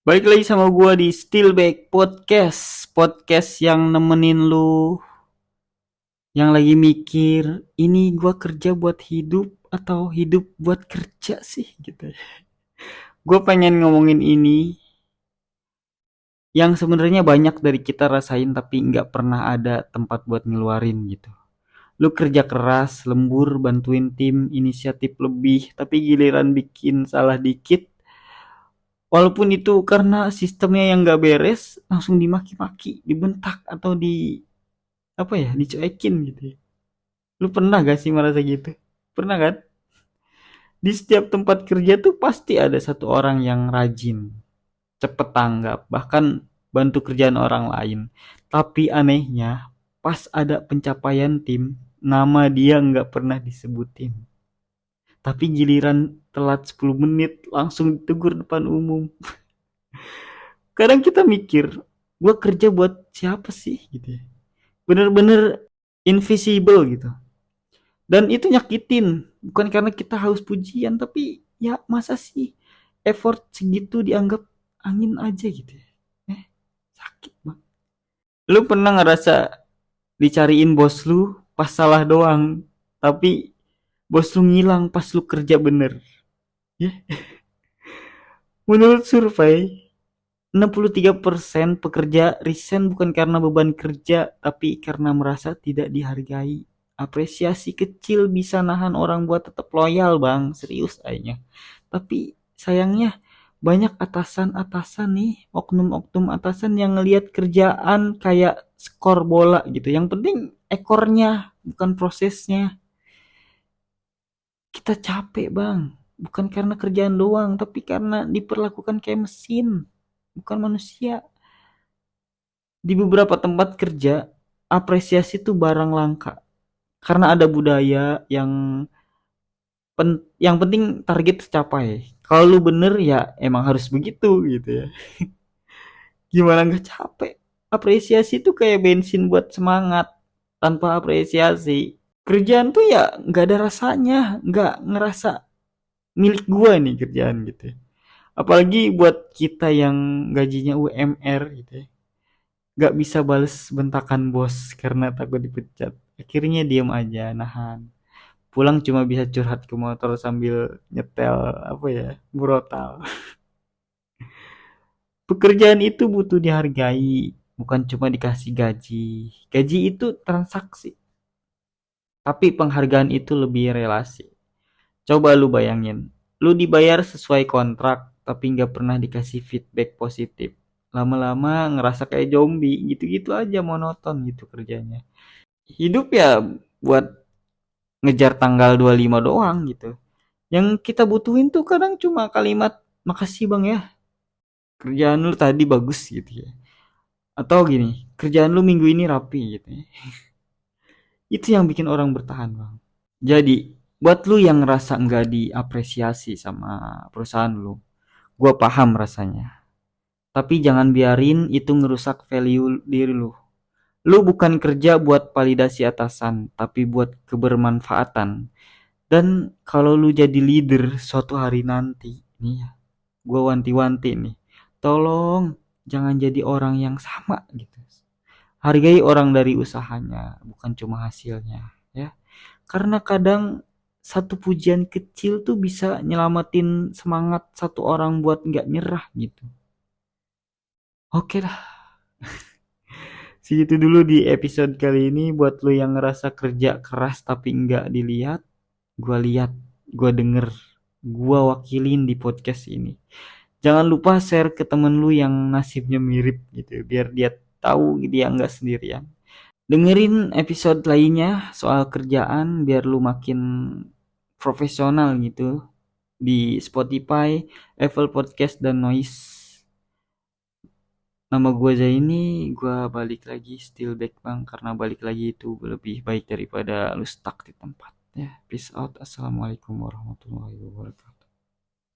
Balik lagi sama gua di Stillback Podcast. Podcast yang nemenin lu yang lagi mikir, ini gua kerja buat hidup atau hidup buat kerja sih gitu ya. Gua pengen ngomongin ini yang sebenarnya banyak dari kita rasain tapi nggak pernah ada tempat buat ngeluarin gitu. Lu kerja keras, lembur, bantuin tim, inisiatif lebih, tapi giliran bikin salah dikit, walaupun itu karena sistemnya yang nggak beres, langsung dimaki-maki, dibentak atau apa ya, dicuekin gitu ya. Lu pernah gak sih merasa gitu? Pernah kan? Di setiap tempat kerja tuh pasti ada satu orang yang rajin, cepet tanggap, bahkan bantu kerjaan orang lain. Tapi anehnya, pas ada pencapaian tim, nama dia nggak pernah disebutin. Tapi giliran telat 10 menit langsung ditegur depan umum. Kadang kita mikir, gua kerja buat siapa sih gitu ya. Bener-bener invisible gitu. Dan itu nyakitin, bukan karena kita haus pujian, tapi ya masa sih effort segitu dianggap angin aja gitu ya. Eh, sakit banget. Lu pernah ngerasa dicariin bos lu pas salah doang, tapi bos lu ngilang pas lu kerja bener? Ya, menurut survei, 63% pekerja resign bukan karena beban kerja, tapi karena merasa tidak dihargai. Apresiasi kecil bisa nahan orang buat tetap loyal, Bang. Serius aja. Tapi sayangnya banyak atasan-atasan nih, oknum-oknum atasan yang ngelihat kerjaan kayak skor bola gitu. Yang penting ekornya, bukan prosesnya. Kita capek, Bang. Bukan karena kerjaan doang, tapi karena diperlakukan kayak mesin, bukan manusia. Di beberapa tempat kerja, apresiasi itu barang langka. Karena ada budaya yang penting target tercapai. Kalau lu bener ya emang harus begitu gitu ya. Gimana nggak capek? Apresiasi itu kayak bensin buat semangat. Tanpa apresiasi, kerjaan tuh ya nggak ada rasanya, nggak ngerasa milik gua nih kerjaan gitu ya. Apalagi buat kita yang gajinya UMR gitu ya. Nggak bisa bales bentakan bos karena takut dipecat. Akhirnya diem aja, nahan. Pulang cuma bisa curhat ke motor sambil nyetel apa ya, brutal. Pekerjaan itu butuh dihargai, bukan cuma dikasih gaji. Gaji itu transaksi, tapi penghargaan itu lebih relasi. Coba lu bayangin, lu dibayar sesuai kontrak, tapi nggak pernah dikasih feedback positif. Lama-lama ngerasa kayak zombie, gitu-gitu aja monoton gitu kerjanya. Hidup ya buat ngejar tanggal 25 doang gitu. Yang kita butuhin tuh kadang cuma kalimat makasih bang ya, kerjaan lu tadi bagus gitu ya. Atau gini, kerjaan lu minggu ini rapi gitu ya. Itu yang bikin orang bertahan bang. Jadi, buat lu yang ngerasa nggak diapresiasi sama perusahaan lu, gua paham rasanya. Tapi jangan biarin itu ngerusak value diri lu. Lu bukan kerja buat validasi atasan, tapi buat kebermanfaatan. Dan kalau lu jadi leader suatu hari nanti, nih ya, gue wanti-wanti nih, tolong jangan jadi orang yang sama gitu. Hargai orang dari usahanya, bukan cuma hasilnya, ya. Karena kadang satu pujian kecil tuh bisa nyelamatin semangat satu orang buat nggak nyerah gitu. Oke lah, segitu dulu di episode kali ini. Buat lu yang ngerasa kerja keras tapi nggak dilihat, gua lihat, gua denger, gua wakilin di podcast ini. Jangan lupa share ke temen lu yang nasibnya mirip gitu, biar dia tahu dia nggak sendirian. Dengerin episode lainnya soal kerjaan biar lu makin profesional gitu di Spotify, Apple Podcast dan Noise. Nama gue Zaini, gue balik lagi still back bang, karena balik lagi itu lebih baik daripada lu stuck di tempat. Ya, peace out. Assalamualaikum warahmatullahi wabarakatuh.